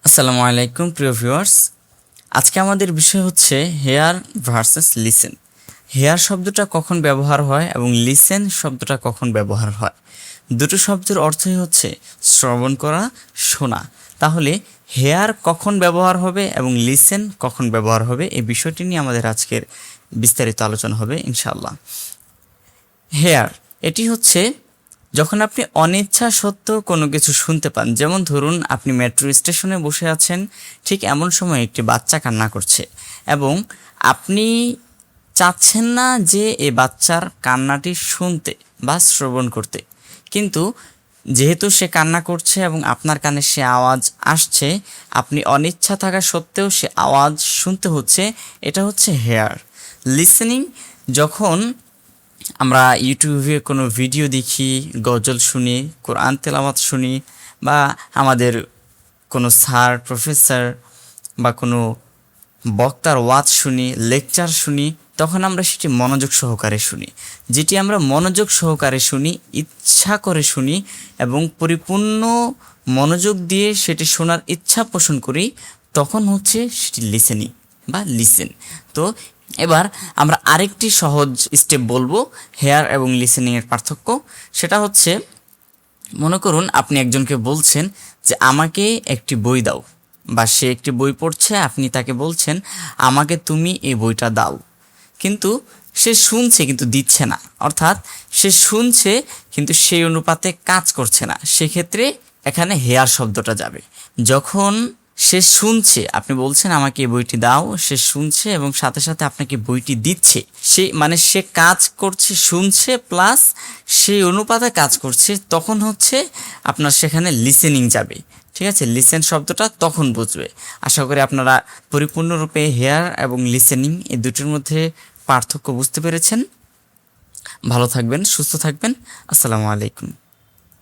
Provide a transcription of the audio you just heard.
আসসালামু আলাইকুম প্রিয় ভিউয়ার্স, আজকে আমাদের বিষয় হচ্ছে হেয়ার ভার্সেস লিসেন। হেয়ার শব্দটা কখন ব্যবহার হয় এবং লিসেন শব্দটা কখন ব্যবহার হয়। দুটো শব্দের অর্থই হচ্ছে শ্রবণ করা, শোনা। তাহলে হেয়ার কখন ব্যবহার হবে এবং লিসেন কখন ব্যবহার হবে, এই বিষয়টি নিয়ে আমাদের আজকের বিস্তারিত আলোচনা হবে ইনশাআল্লাহ। হেয়ার এটি হচ্ছে যখন আপনি অনিচ্ছা সত্ত্বেও কোনো কিছু শুনতে পান। যেমন ধরুন, আপনি মেট্রো স্টেশনে বসে আছেন, ঠিক এমন সময় একটি বাচ্চা কান্না করছে এবং আপনি চাচ্ছেন না যে এই বাচ্চার কান্নাটি শুনতে বা শ্রবণ করতে, কিন্তু যেহেতু সে কান্না করছে এবং আপনার কানে সে আওয়াজ আসছে, আপনি অনিচ্ছা থাকা সত্ত্বেও সে আওয়াজ শুনতে হচ্ছে। এটা হচ্ছে হেয়ার। লিসেনিং যখন আমরা ইউটিউবে কোনো ভিডিও দেখি, গজল শুনি, কোরআন তেলাওয়াত শুনি, বা আমাদের কোনো স্যার, প্রফেসর বা কোনো বক্তার ওয়াজ শুনি, লেকচার শুনি, তখন আমরা সেটি মনোযোগ সহকারে শুনি। যেটি আমরা মনোযোগ সহকারে শুনি, ইচ্ছা করে শুনি এবং পরিপূর্ণ মনোযোগ দিয়ে সেটি শোনার ইচ্ছা পোষণ করি, তখন হচ্ছে সেটি লিসেনিং বা লিসেন। তো এবার আমরা আরেকটি সহজ স্টেপ বলবো হেয়ার এবং লিসেনিংয়ের পার্থক্য। সেটা হচ্ছে, মনে করুন আপনি একজনকে বলছেন যে আমাকে একটি বই দাও, বা সে একটি বই পড়ছে, আপনি তাকে বলছেন আমাকে তুমি এই বইটা দাও, কিন্তু সে শুনছে কিন্তু দিচ্ছে না। অর্থাৎ সে শুনছে কিন্তু সেই অনুপাতে কাজ করছে না। সেক্ষেত্রে এখানে হেয়ার শব্দটা যাবে। যখন সে শুনছে, আপনি বলছেন আমাকে এই বইটি দাও, সে শুনছে এবং সাথে সাথে আপনাকে বইটি দিচ্ছে, সে মানে সে কাজ করছে, শুনছে প্লাস সেই অনুপাতে কাজ করছে, তখন হচ্ছে আপনার সেখানে লিসেনিং যাবে। ঠিক আছে, লিসেন শব্দটা তখন বুঝবে। আশা করি আপনারা পরিপূর্ণরূপে হেয়ার এবং লিসেনিং এই দুটির মধ্যে পার্থক্য বুঝতে পেরেছেন। ভালো থাকবেন, সুস্থ থাকবেন। আসসালামু আলাইকুম।